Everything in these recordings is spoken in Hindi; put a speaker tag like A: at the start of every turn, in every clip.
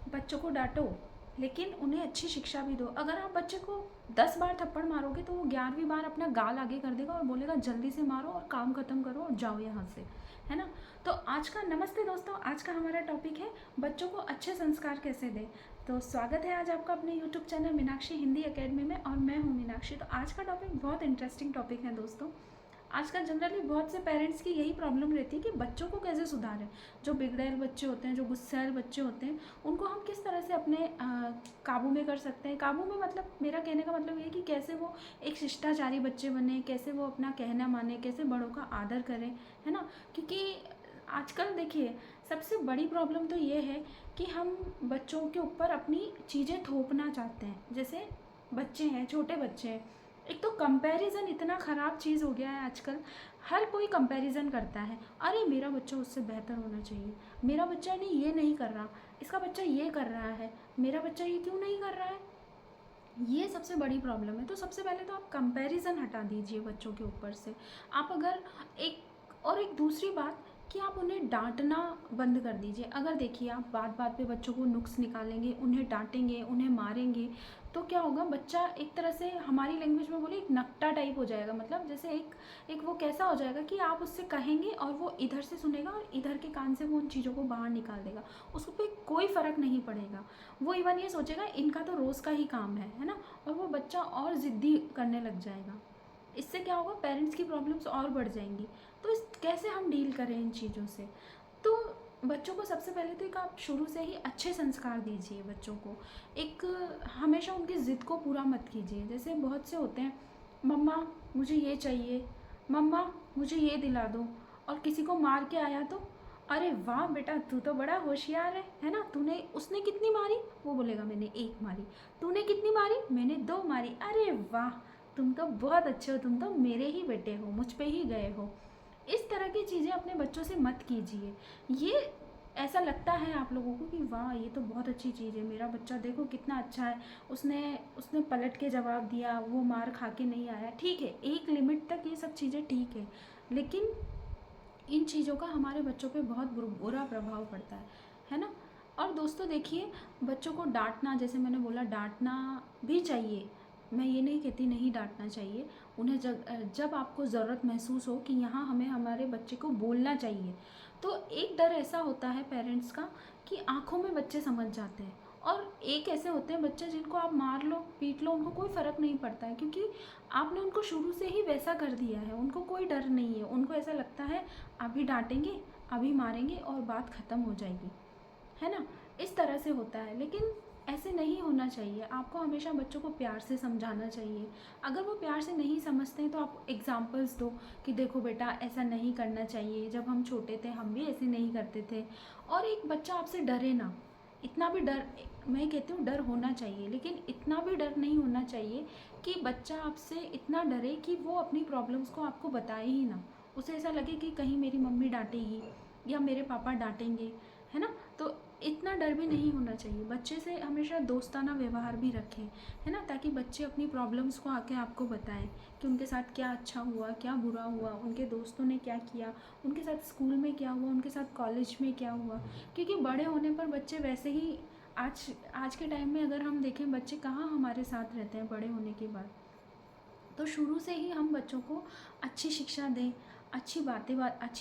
A: बच्चों को डांटो, लेकिन उन्हें अच्छी शिक्षा भी दो। अगर आप बच्चे को 10 बार थप्पड़ मारोगे तो वो 11वीं बार अपना गाल आगे कर देगा और बोलेगा जल्दी से मारो और काम ख़त्म करो और जाओ यहाँ से, है ना। तो आज का नमस्ते दोस्तों, आज का हमारा टॉपिक है बच्चों को अच्छे संस्कार कैसे दें। तो स्वागत है आज आपका अपने YouTube channel Meenakshi Hindi academy में, और मैं हूँ मीनाक्षी। तो आज का टॉपिक बहुत इंटरेस्टिंग टॉपिक है दोस्तों। आजकल जनरली बहुत से पेरेंट्स की यही प्रॉब्लम रहती है कि बच्चों को कैसे सुधारें। जो बिगड़ैल बच्चे होते हैं, जो गुस्सैल बच्चे होते हैं, उनको हम किस तरह से अपने काबू में कर सकते हैं। काबू में मतलब मेरा कहने का मतलब ये है कि कैसे वो एक शिष्टाचारी बच्चे बने, कैसे वो अपना कहना माने, कैसे बड़ों का आदर करें, है ना। क्योंकि आजकल देखिए सबसे बड़ी प्रॉब्लम तो ये है कि हम बच्चों के ऊपर अपनी चीज़ें थोपना चाहते हैं। जैसे बच्चे हैं, छोटे बच्चे हैं, एक तो कंपैरिजन इतना ख़राब चीज़ हो गया है आजकल। हर कोई कंपैरिजन करता है, अरे मेरा बच्चा उससे बेहतर होना चाहिए, मेरा बच्चा नहीं ये नहीं कर रहा, इसका बच्चा ये कर रहा है, मेरा बच्चा ये क्यों नहीं कर रहा है। ये सबसे बड़ी प्रॉब्लम है। तो सबसे पहले तो आप कंपैरिजन हटा दीजिए बच्चों के ऊपर से। आप अगर एक दूसरी बात कि आप उन्हें डांटना बंद कर दीजिए। अगर देखिए आप बात बात पे बच्चों को नुक्स निकालेंगे, उन्हें डांटेंगे, उन्हें मारेंगे, तो क्या होगा, बच्चा एक तरह से हमारी लैंग्वेज में बोले एक नकटा टाइप हो जाएगा। मतलब जैसे एक वो कैसा हो जाएगा कि आप उससे कहेंगे और वो इधर से सुनेगा और इधर के कान से वो उन चीज़ों को बाहर निकाल देगा, उसको पे कोई फ़र्क नहीं पड़ेगा। वो इवन ये सोचेगा इनका तो रोज़ का ही काम है ना। और वो बच्चा और ज़िद्दी करने लग जाएगा। इससे क्या होगा, पेरेंट्स की प्रॉब्लम्स और बढ़ जाएंगी। तो इस कैसे हम डील करें इन चीज़ों से। तो बच्चों को सबसे पहले तो एक आप शुरू से ही अच्छे संस्कार दीजिए बच्चों को। एक हमेशा उनकी ज़िद को पूरा मत कीजिए। जैसे बहुत से होते हैं, मम्मा मुझे ये चाहिए, मम्मा मुझे ये दिला दो, और किसी को मार के आया तो अरे वाह बेटा तू तो बड़ा होशियार है ना। तूने उसने कितनी मारी, वो बोलेगा मैंने एक मारी। तूने कितनी मारी, मैंने दो मारी। अरे वाह तुम तो बहुत अच्छे हो, तुम तो मेरे ही बेटे हो, मुझ पे ही गए हो। इस तरह की चीज़ें अपने बच्चों से मत कीजिए। ये ऐसा लगता है आप लोगों को कि वाह ये तो बहुत अच्छी चीज़ है, मेरा बच्चा देखो कितना अच्छा है, उसने उसने पलट के जवाब दिया, वो मार खा के नहीं आया। ठीक है, एक लिमिट तक ये सब चीज़ें ठीक है, लेकिन इन चीज़ों का हमारे बच्चों पे बहुत बुरा प्रभाव पड़ता है ना। और दोस्तों देखिए, बच्चों को डांटना, जैसे मैंने बोला डांटना भी चाहिए, मैं ये नहीं कहती नहीं डांटना चाहिए। उन्हें जब जब आपको ज़रूरत महसूस हो कि यहाँ हमें हमारे बच्चे को बोलना चाहिए। तो एक डर ऐसा होता है पेरेंट्स का कि आंखों में बच्चे समझ जाते हैं, और एक ऐसे होते हैं बच्चे जिनको आप मार लो पीट लो उनको कोई फ़र्क नहीं पड़ता है, क्योंकि आपने उनको शुरू से ही वैसा कर दिया है। उनको कोई डर नहीं है, उनको ऐसा लगता है अभी डांटेंगे, अभी मारेंगे और बात ख़त्म हो जाएगी, है ना। इस तरह से होता है, लेकिन ऐसे नहीं होना चाहिए। आपको हमेशा बच्चों को प्यार से समझाना चाहिए। अगर वो प्यार से नहीं समझते हैं तो आप एग्जांपल्स दो कि देखो बेटा ऐसा नहीं करना चाहिए, जब हम छोटे थे हम भी ऐसे नहीं करते थे। और एक बच्चा आपसे डरे ना, इतना भी डर, मैं कहती हूँ डर होना चाहिए, लेकिन इतना भी डर नहीं होना चाहिए कि बच्चा आपसे इतना डरे कि वो अपनी प्रॉब्लम्स को आपको बताए ही ना। उसे ऐसा लगे कि कहीं मेरी मम्मी डांटेगी या मेरे पापा डांटेंगे, है ना। तो इतना डर भी नहीं होना चाहिए। बच्चे से हमेशा दोस्ताना व्यवहार भी रखें, है ना, ताकि बच्चे अपनी प्रॉब्लम्स को आके आपको बताएं कि उनके साथ क्या अच्छा हुआ, क्या बुरा हुआ, उनके दोस्तों ने क्या किया, उनके साथ स्कूल में क्या हुआ, उनके साथ कॉलेज में क्या हुआ। क्योंकि बड़े होने पर बच्चे वैसे ही, आज आज के टाइम में अगर हम देखें बच्चे कहाँ हमारे साथ रहते हैं बड़े होने के बाद। तो शुरू से ही हम बच्चों को अच्छी शिक्षा दें, अच्छी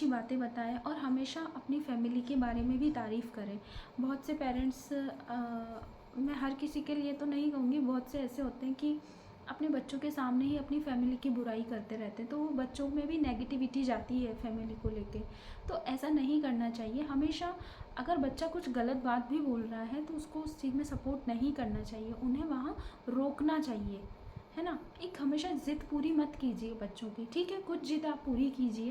A: बातें बताएं, और हमेशा अपनी फैमिली के बारे में भी तारीफ़ करें। बहुत से पेरेंट्स, मैं हर किसी के लिए तो नहीं कहूँगी, बहुत से ऐसे होते हैं कि अपने बच्चों के सामने ही अपनी फैमिली की बुराई करते रहते हैं, तो वो बच्चों में भी नेगेटिविटी जाती है फैमिली को लेके। तो ऐसा नहीं करना चाहिए। हमेशा अगर बच्चा कुछ गलत बात भी बोल रहा है तो उसको उस चीज़ में सपोर्ट नहीं करना चाहिए, उन्हें वहाँ रोकना चाहिए, है ना। एक हमेशा ज़िद पूरी मत कीजिए बच्चों की। ठीक है, कुछ ज़िद आप पूरी कीजिए,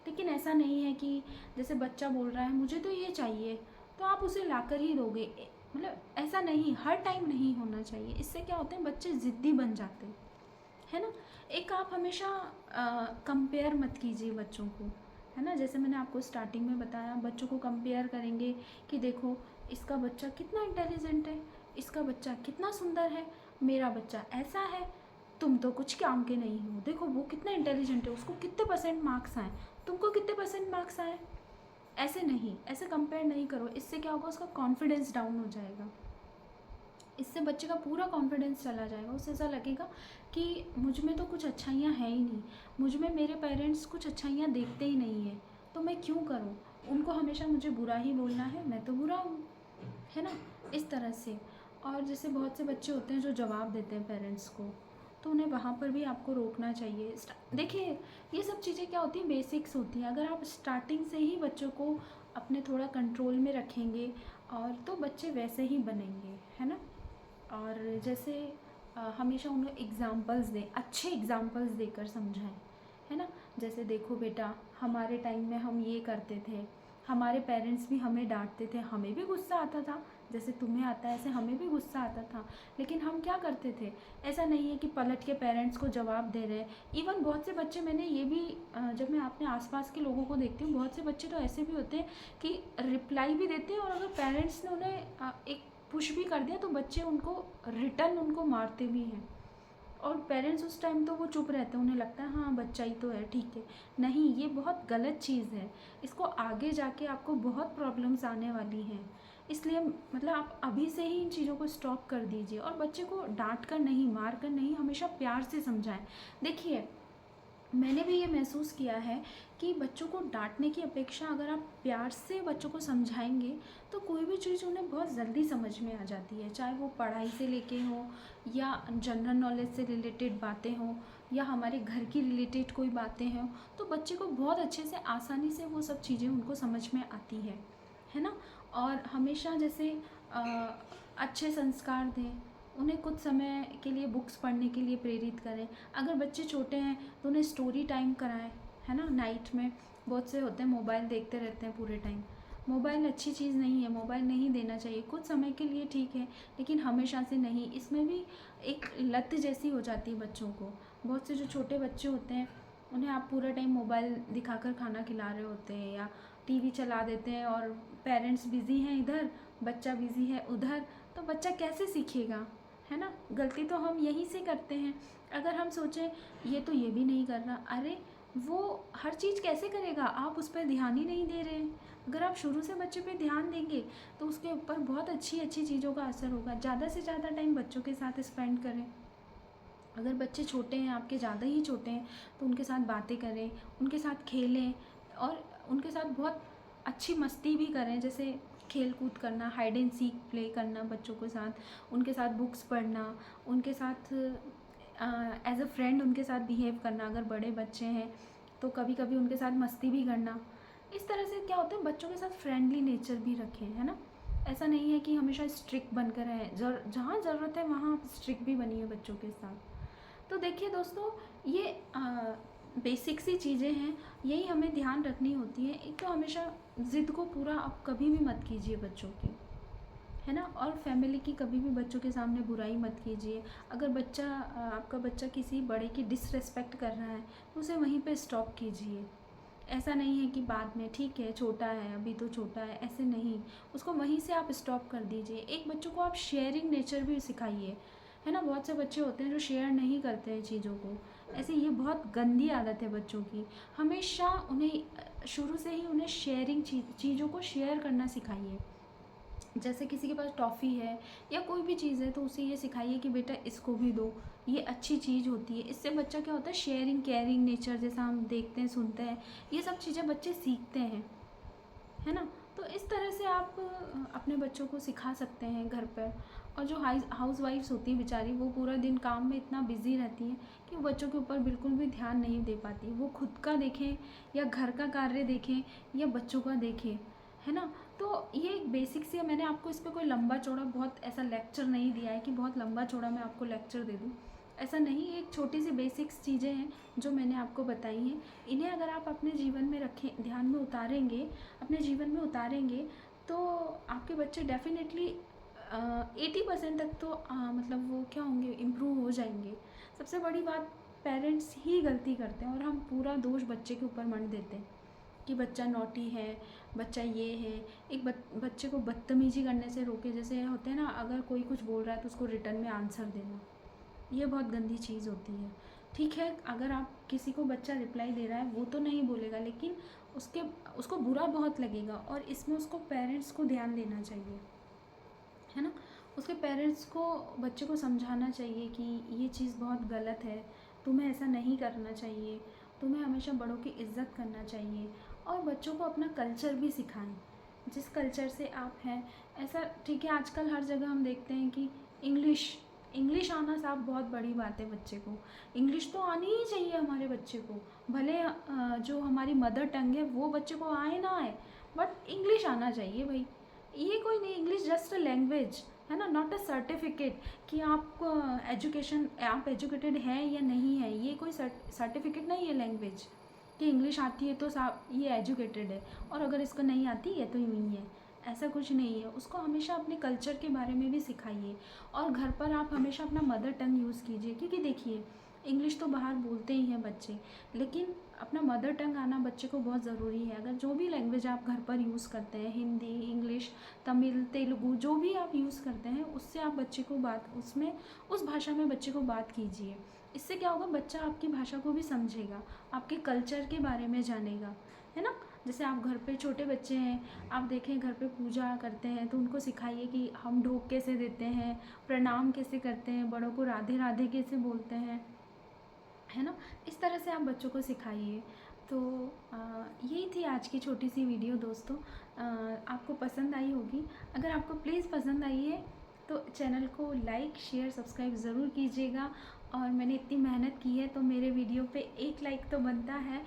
A: लेकिन ऐसा नहीं है कि जैसे बच्चा बोल रहा है मुझे तो ये चाहिए तो आप उसे ला कर ही दोगे। मतलब ऐसा नहीं, हर टाइम नहीं होना चाहिए। इससे क्या होता है, बच्चे ज़िद्दी बन जाते हैं, है ना। एक आप हमेशा कंपेयर मत कीजिए बच्चों को, है ना। जैसे मैंने आपको स्टार्टिंग में बताया, बच्चों को कंपेयर करेंगे कि देखो इसका बच्चा कितना इंटेलिजेंट है, इसका बच्चा कितना सुंदर है, मेरा बच्चा ऐसा है, तुम तो कुछ काम के नहीं हो, देखो वो कितना इंटेलिजेंट है, उसको कितने परसेंट मार्क्स आए, तुमको कितने परसेंट मार्क्स आए। ऐसे नहीं, ऐसे कंपेयर नहीं करो। इससे क्या होगा, उसका कॉन्फिडेंस डाउन हो जाएगा, इससे बच्चे का पूरा कॉन्फिडेंस चला जाएगा। उसे ऐसा लगेगा कि मुझ में तो कुछ अच्छाइयाँ हैं ही नहीं, मुझ में मेरे पेरेंट्स कुछ अच्छाइयाँ देखते ही नहीं है, तो मैं क्यों करूँ, उनको हमेशा मुझे बुरा ही बोलना है, मैं तो बुरा हूँ, है ना, इस तरह से। और जैसे बहुत से बच्चे होते हैं जो जवाब देते हैं पेरेंट्स को, तो उन्हें वहाँ पर भी आपको रोकना चाहिए। देखिए, ये सब चीज़ें क्या होती हैं, बेसिक्स होती हैं। अगर आप स्टार्टिंग से ही बच्चों को अपने थोड़ा कंट्रोल में रखेंगे और तो बच्चे वैसे ही बनेंगे, है ना। और जैसे हमेशा उन्हें एग्ज़ाम्पल्स दें, अच्छे एग्ज़ाम्पल्स देकर समझाएं, है ना। जैसे देखो बेटा, हमारे टाइम में हम ये करते थे, हमारे पेरेंट्स भी हमें डांटते थे, हमें भी गुस्सा आता था, जैसे तुम्हें आता है ऐसे हमें भी गुस्सा आता था, लेकिन हम क्या करते थे, ऐसा नहीं है कि पलट के पेरेंट्स को जवाब दे रहे हैं। इवन बहुत से बच्चे, मैंने ये भी जब मैं अपने आसपास के लोगों को देखती हूँ, बहुत से बच्चे तो ऐसे भी होते हैं कि रिप्लाई भी देते हैं, और अगर पेरेंट्स ने उन्हें एक पुश भी कर दिया तो बच्चे उनको रिटर्न उनको मारते भी हैं। और पेरेंट्स उस टाइम तो वो चुप रहते हैं, उन्हें लगता है हाँ बच्चा ही तो है, ठीक है। नहीं, ये बहुत गलत चीज़ है, इसको आगे जाके आपको बहुत प्रॉब्लम्स आने वाली हैं। इसलिए मतलब आप अभी से ही इन चीज़ों को स्टॉप कर दीजिए, और बच्चे को डांट कर नहीं, मार कर नहीं, हमेशा प्यार से समझाएं। देखिए, मैंने भी ये महसूस किया है कि बच्चों को डांटने की अपेक्षा अगर आप प्यार से बच्चों को समझाएंगे तो कोई भी चीज़ उन्हें बहुत जल्दी समझ में आ जाती है, चाहे वो पढ़ाई से लेके हो, या जनरल नॉलेज से रिलेटेड बातें हों, या हमारे घर की रिलेटेड कोई बातें हों, तो बच्चे को बहुत अच्छे से, आसानी से वो सब चीज़ें उनको समझ में आती है ना। और हमेशा जैसे अ, अच्छे संस्कार दें, उन्हें कुछ समय के लिए बुक्स पढ़ने के लिए प्रेरित करें। अगर बच्चे छोटे हैं तो उन्हें स्टोरी टाइम कराएं, है ना। नाइट में बहुत से होते हैं मोबाइल देखते रहते हैं पूरे टाइम, मोबाइल अच्छी चीज़ नहीं है, मोबाइल नहीं देना चाहिए, कुछ समय के लिए ठीक है, लेकिन हमेशा से नहीं। इसमें भी एक लत जैसी हो जाती है बच्चों को। बहुत से जो छोटे बच्चे होते हैं उन्हें आप पूरा टाइम मोबाइल दिखाकर खाना खिला रहे होते हैं, या टीवी चला देते हैं, और पेरेंट्स बिज़ी हैं इधर, बच्चा बिज़ी है उधर, तो बच्चा कैसे सीखेगा, है ना। गलती तो हम यहीं से करते हैं। अगर हम सोचें ये तो ये भी नहीं कर रहा, अरे वो हर चीज़ कैसे करेगा, आप उस पर ध्यान ही नहीं दे रहे हैं। अगर आप शुरू से बच्चे पे ध्यान देंगे तो उसके ऊपर बहुत अच्छी अच्छी चीज़ों का असर होगा। ज़्यादा से ज़्यादा टाइम बच्चों के साथ स्पेंड करें। अगर बच्चे छोटे हैं, आपके ज़्यादा ही छोटे हैं, तो उनके साथ बातें करें, उनके साथ खेलें, और उनके साथ बहुत अच्छी मस्ती भी करें, जैसे खेल कूद करना, हाइड एंड सीक प्ले करना बच्चों के साथ, उनके साथ बुक्स पढ़ना, उनके साथ एज अ फ्रेंड उनके साथ बिहेव करना। अगर बड़े बच्चे हैं तो कभी कभी उनके साथ मस्ती भी करना। इस तरह से क्या होता है, बच्चों के साथ फ्रेंडली नेचर भी रखें, है ना। ऐसा नहीं है कि हमेशा स्ट्रिक्ट बनकर रहें, जहाँ ज़रूरत है वहाँ आप स्ट्रिक्ट भी बनिए बच्चों के साथ। तो देखिए दोस्तों, ये बेसिक सी चीज़ें हैं, यही हमें ध्यान रखनी होती है। एक तो हमेशा ज़िद को पूरा आप कभी भी मत कीजिए बच्चों की, है ना। और फैमिली की कभी भी बच्चों के सामने बुराई मत कीजिए। अगर बच्चा आपका बच्चा किसी बड़े की डिसरेस्पेक्ट कर रहा है तो उसे वहीं पे स्टॉप कीजिए। ऐसा नहीं है कि बाद में, ठीक है छोटा है अभी तो छोटा है, ऐसे नहीं, उसको वहीं से आप स्टॉप कर दीजिए। एक बच्चों को आप शेयरिंग नेचर भी सिखाइए, है ना। बहुत से बच्चे होते हैं जो शेयर नहीं करते हैं चीज़ों को, ऐसे ये बहुत गंदी आदत है बच्चों की। हमेशा उन्हें शुरू से ही उन्हें शेयरिंग चीज़ों को शेयर करना सिखाइए। जैसे किसी के पास टॉफ़ी है या कोई भी चीज़ है तो उसे ये सिखाइए कि बेटा इसको भी दो, ये अच्छी चीज़ होती है। इससे बच्चा क्या होता है, शेयरिंग केयरिंग नेचर, जैसा हम देखते हैं सुनते हैं, ये सब चीज़ें बच्चे सीखते हैं, है ना। तो इस तरह से आप अपने बच्चों को सिखा सकते हैं घर पर। और जो हाउस वाइफ्स होती हैं बेचारी, वो पूरा दिन काम में इतना बिज़ी रहती हैं कि वो बच्चों के ऊपर बिल्कुल भी ध्यान नहीं दे पाती। वो खुद का देखें या घर का कार्य देखें या बच्चों का देखें, है ना। तो ये एक बेसिक सी है, मैंने आपको इस पर कोई लंबा चौड़ा बहुत ऐसा लेक्चर नहीं दिया है कि बहुत लंबा चौड़ा मैं आपको लेक्चर दे दूँ, ऐसा नहीं। एक छोटी सी बेसिक्स चीज़ें हैं जो मैंने आपको बताई हैं। इन्हें अगर आप अपने जीवन में रखें, ध्यान में उतारेंगे, अपने जीवन में उतारेंगे, तो आपके बच्चे डेफिनेटली 80% तक तो मतलब वो क्या होंगे, इम्प्रूव हो जाएंगे। सबसे बड़ी बात, पेरेंट्स ही गलती करते हैं और हम पूरा दोष बच्चे के ऊपर मढ़ देते हैं कि बच्चा नॉटी है, बच्चा ये है। एक बच्चे को बदतमीजी करने से रोके, जैसे होते हैं ना, अगर कोई कुछ बोल रहा है तो उसको रिटर्न में आंसर देना, ये बहुत गंदी चीज़ होती है। ठीक है, अगर आप किसी को बच्चा रिप्लाई दे रहा है वो तो नहीं बोलेगा, लेकिन उसके उसको बुरा बहुत लगेगा, और इसमें उसको पेरेंट्स को ध्यान देना चाहिए, है ना। उसके पेरेंट्स को बच्चे को समझाना चाहिए कि ये चीज़ बहुत गलत है, तुम्हें ऐसा नहीं करना चाहिए, तुम्हें हमेशा बड़ों की इज़्ज़त करना चाहिए। और बच्चों को अपना कल्चर भी सिखाएं, जिस कल्चर से आप हैं। ऐसा ठीक है, आजकल हर जगह हम देखते हैं कि इंग्लिश इंग्लिश आना साहब बहुत बड़ी बात है बच्चे को। इंग्लिश तो आनी ही चाहिए हमारे बच्चे को, भले जो हमारी मदर टंग है वो बच्चे को आए ना आए, बट इंग्लिश आना चाहिए भाई। ये कोई नहीं, इंग्लिश जस्ट अ लैंग्वेज, है ना, नॉट अ सर्टिफिकेट कि आप एजुकेशन आप एजुकेटेड हैं या नहीं है। ये कोई सर्टिफिकेट नहीं है लैंग्वेज कि इंग्लिश आती है तो साहब ये एजुकेटेड है, और अगर इसको नहीं आती है तो यूँ ही है। ऐसा कुछ नहीं है। उसको हमेशा अपने कल्चर के बारे में भी सिखाइए, और घर पर आप हमेशा अपना मदर टंग यूज़ कीजिए, क्योंकि देखिए इंग्लिश तो बाहर बोलते ही हैं बच्चे, लेकिन अपना मदर टंग आना बच्चे को बहुत ज़रूरी है। अगर जो भी लैंग्वेज आप घर पर यूज़ करते हैं, हिंदी, इंग्लिश, तमिल, तेलुगु, जो भी आप यूज़ करते हैं, उससे आप बच्चे को उसमें उस भाषा में बच्चे को बात कीजिए। इससे क्या होगा, बच्चा आपकी भाषा को भी समझेगा, आपके कल्चर के बारे में जानेगा, है ना। जैसे आप घर पे छोटे बच्चे हैं, आप देखें घर पे पूजा करते हैं तो उनको सिखाइए कि हम ढोक कैसे देते हैं, प्रणाम कैसे करते हैं, बड़ों को राधे राधे कैसे बोलते हैं, है ना। इस तरह से आप बच्चों को सिखाइए। तो यही थी आज की छोटी सी वीडियो दोस्तों। आपको पसंद आई होगी। अगर आपको प्लीज़ पसंद आई है तो चैनल को लाइक, शेयर, सब्सक्राइब ज़रूर कीजिएगा। और मैंने इतनी मेहनत की है तो मेरे वीडियो पे एक लाइक तो बनता है।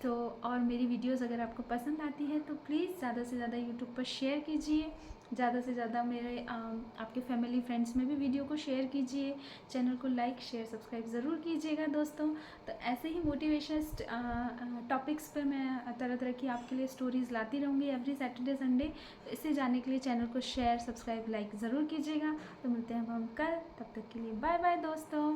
A: तो और मेरी वीडियोस अगर आपको पसंद आती है तो प्लीज़ ज़्यादा से ज़्यादा यूट्यूब पर शेयर कीजिए, ज़्यादा से ज़्यादा मेरे आपके फैमिली फ्रेंड्स में भी वीडियो को शेयर कीजिए। चैनल को लाइक, शेयर, सब्सक्राइब ज़रूर कीजिएगा दोस्तों। तो ऐसे ही मोटिवेशनल टॉपिक्स पर मैं तरह तरह की आपके लिए स्टोरीज़ लाती रहूँगी एवरी सैटरडे संडे। तो इसे जानने के लिए चैनल को शेयर, सब्सक्राइब, लाइक ज़रूर कीजिएगा। तो मिलते हैं अब हम कल, तब तक के लिए बाय बाय दोस्तों।